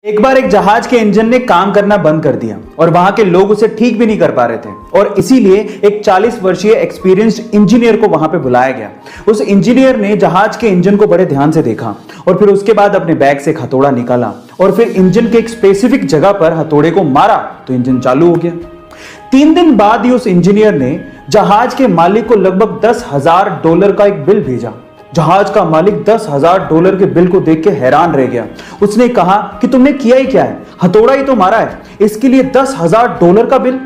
एक बार एक जहाज के इंजन ने काम करना बंद कर दिया और वहां के लोग उसे ठीक भी नहीं कर पा रहे थे और इसीलिए एक 40 वर्षीय एक्सपीरियंस्ड इंजीनियर को वहां पे बुलाया गया। उस इंजीनियर ने जहाज के इंजन को बड़े ध्यान से देखा और फिर उसके बाद अपने बैग से एक हथौड़ा निकाला और फिर इंजन के एक स्पेसिफिक जगह पर हथौड़े को मारा तो इंजन चालू हो गया। 3 दिन बाद ही उस इंजीनियर ने जहाज के मालिक को लगभग $10,000 का एक बिल भेजा। जहाज का मालिक $10,000 के बिल को देख के हैरान रह गया। उसने कहा कि तुमने किया ही क्या है, हथौड़ा ही तो मारा है, इसके लिए $10,000 का बिल।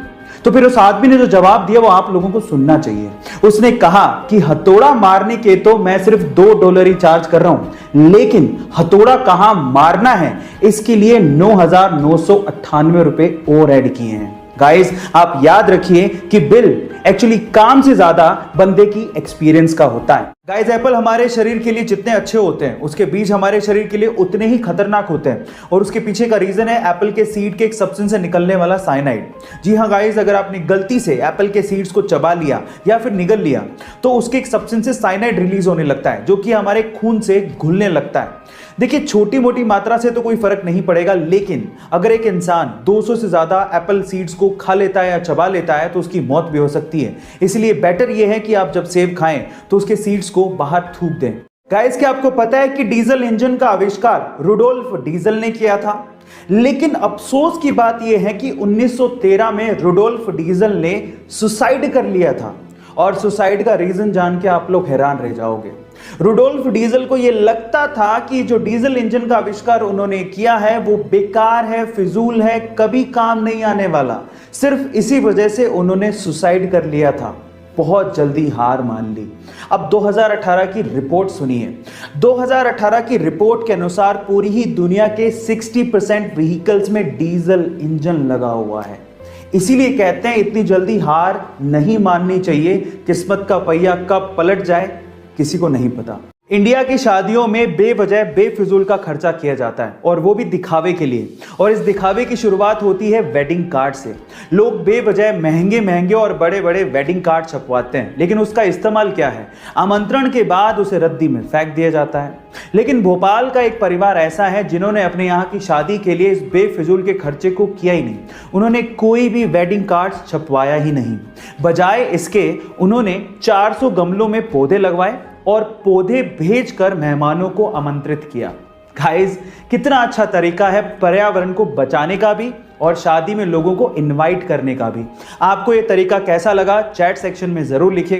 तो फिर उस आदमी ने जो जवाब दिया वो आप लोगों को सुनना चाहिए। उसने कहा कि हथौड़ा मारने के तो मैं सिर्फ $2 ही चार्ज कर रहा हूं, लेकिन हथौड़ा कहां मारना है इसके लिए $9,998 और ऐड किए हैं। गाइस, आप याद रखिए कि बिल एक्चुअली काम से ज्यादा बंदे की एक्सपीरियंस का होता है। गाइस, एप्पल हमारे शरीर के लिए जितने अच्छे होते हैं उसके बीज हमारे शरीर के लिए उतने ही खतरनाक होते हैं और उसके पीछे का रीजन है एप्पल के सीड के एक सब्सटेंस से निकलने वाला साइनाइड। जी हाँ गाइस, अगर आपने गलती से एप्पल के सीड्स को चबा लिया या फिर निगल लिया तो उसके एक सब्सटेंस से साइनाइड रिलीज होने लगता है जो कि हमारे खून से घुलने लगता है। देखिए, छोटी मोटी मात्रा से तो कोई फर्क नहीं पड़ेगा, लेकिन अगर एक इंसान 200 से ज्यादा एप्पल सीड्स को खा लेता है या चबा लेता है तो उसकी मौत भी हो सकती है। इसलिए बेटर यह है कि आप जब सेब खाएं तो उसके सीड्स को बाहर थूक दें। गाइस, क्या आपको पता है कि डीजल इंजन का आविष्कार रुडोल्फ डीजल ने किया था? लेकिन अफसोस की बात यह है कि 1913 में रुडोल्फ डीजल ने सुसाइड कर लिया था और सुसाइड का रीजन जान के आप लोग हैरान रह जाओगे। रुडोल्फ डीजल को यह लगता था कि जो डीजल इंजन का आविष्कार उन्होंने किया है वो बेकार है, फिजूल है, कभी काम नहीं आने वाला। सिर्फ इसी वजह से उन्होंने सुसाइड कर लिया था, बहुत जल्दी हार मान ली। अब 2018 की रिपोर्ट सुनिए। 2018 की रिपोर्ट के अनुसार पूरी ही दुनिया के 60% व्हीकल्स में डीजल इंजन लगा हुआ है। इसीलिए कहते हैं इतनी जल्दी हार नहीं माननी चाहिए। किस्मत का पहिया कब पलट जाए किसी को नहीं पता। इंडिया की शादियों में बेवजह बेफिजूल का खर्चा किया जाता है और वो भी दिखावे के लिए, और इस दिखावे की शुरुआत होती है वेडिंग कार्ड से। लोग बेवजह महंगे महंगे और बड़े बड़े वेडिंग कार्ड छपवाते हैं, लेकिन उसका इस्तेमाल क्या है? आमंत्रण के बाद उसे रद्दी में फेंक दिया जाता है। लेकिन भोपाल का एक परिवार ऐसा है जिन्होंने अपने यहाँ की शादी के लिए इस बेफिजूल के खर्चे को किया ही नहीं। उन्होंने कोई भी वेडिंग कार्ड छपवाया ही नहीं। बजाय इसके उन्होंने 400 गमलों में पौधे लगवाए और पौधे भेजकर मेहमानों को आमंत्रित किया। गाइस, कितना अच्छा तरीका है पर्यावरण को बचाने का भी और शादी में लोगों को इनवाइट करने का भी। आपको ये तरीका कैसा लगा चैट सेक्शन में जरूर लिखिए।